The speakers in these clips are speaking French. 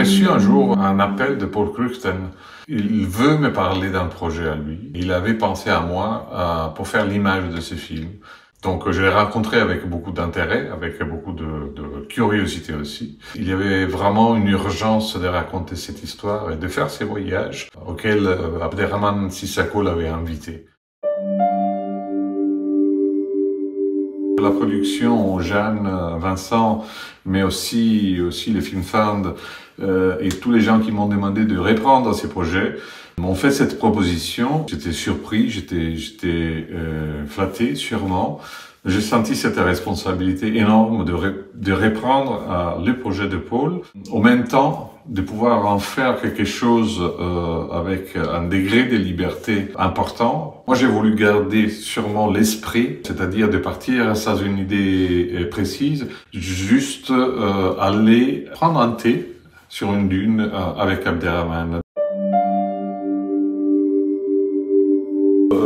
reçu un jour un appel de Paul Cruchten. Il veut me parler d'un projet à lui. Il avait pensé à moi pour faire l'image de ce film. Donc je l'ai rencontré avec beaucoup d'intérêt, avec beaucoup de curiosité aussi. Il y avait vraiment une urgence de raconter cette histoire et de faire ces voyages auxquels Abderrahmane Sissako l'avait invité. La production, Jeanne, Vincent, mais aussi le Film Fund et tous les gens qui m'ont demandé de reprendre ces projets m'ont fait cette proposition. J'étais surpris, j'étais flatté sûrement. J'ai senti cette responsabilité énorme de reprendre le projet de Paul, au même temps de pouvoir en faire quelque chose avec un degré de liberté important. Moi, j'ai voulu garder sûrement l'esprit, c'est-à-dire de partir sans une idée précise, juste aller prendre un thé sur une dune avec Abderrahmane.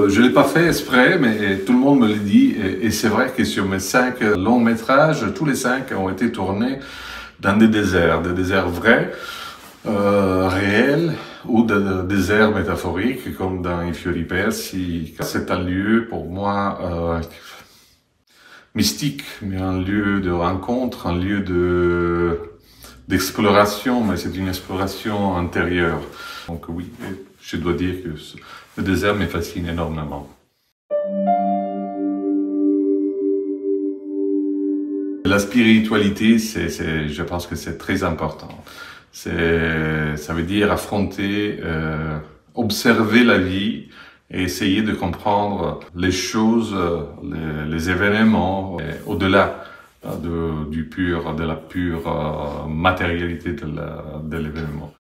Je l'ai pas fait exprès, mais tout le monde me le dit, et c'est vrai que sur mes 5 longs métrages, tous les 5 ont été tournés dans des déserts vrais, réels, ou des déserts métaphoriques, comme dans I Fiori Persi. C'est un lieu, pour moi, mystique, mais un lieu de rencontre, un lieu d'exploration, mais c'est une exploration intérieure. Donc oui, je dois dire que le désert me fascine énormément. La spiritualité, je pense que c'est très important. Ça veut dire affronter, observer la vie et essayer de comprendre les choses, les événements, au-delà de la pure matérialité de l'événement.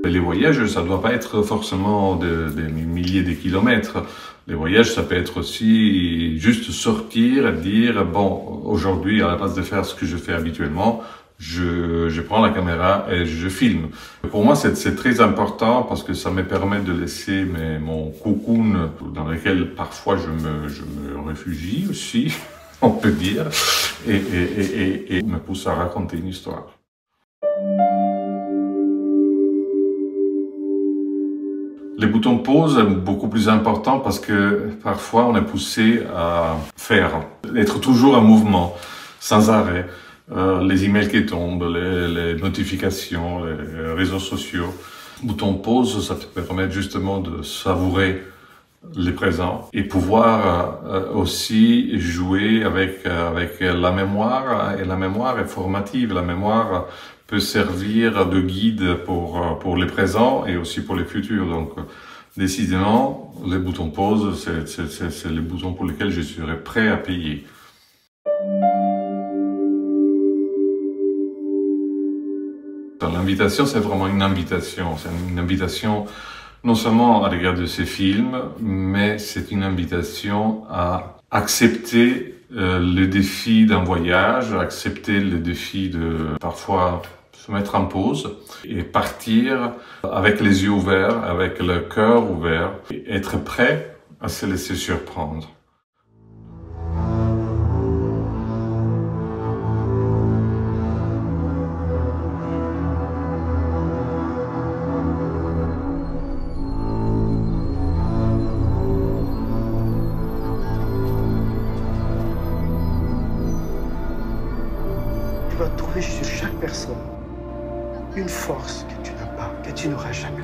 Les voyages, ça ne doit pas être forcément des milliers de kilomètres. Les voyages, ça peut être aussi juste sortir et dire, bon, aujourd'hui, à la place de faire ce que je fais habituellement, je prends la caméra et je filme. Pour moi, c'est très important parce que ça me permet de laisser mon cocoon dans lequel parfois je me réfugie aussi, on peut dire, et me pousse à raconter une histoire. Les boutons pause, beaucoup plus important parce que parfois on est poussé à faire, être toujours en mouvement, sans arrêt. Les emails qui tombent, les notifications, les réseaux sociaux. Bouton pause, ça te permet justement de savourer les présents et pouvoir aussi jouer avec la mémoire. Et la mémoire est formative, la mémoire peut servir de guide pour les présents et aussi pour les futurs. Donc, décidément, les boutons pause, c'est les boutons pour lesquels je serai prêt à payer. L'invitation, c'est vraiment une invitation. C'est une invitation non seulement à regarder ces films, mais c'est une invitation à accepter le défi d'un voyage, accepter le défi de parfois se mettre en pause et partir avec les yeux ouverts, avec le cœur ouvert, et être prêt à se laisser surprendre. Tu vas trouver chez chaque personne une force que tu n'as pas, que tu n'auras jamais.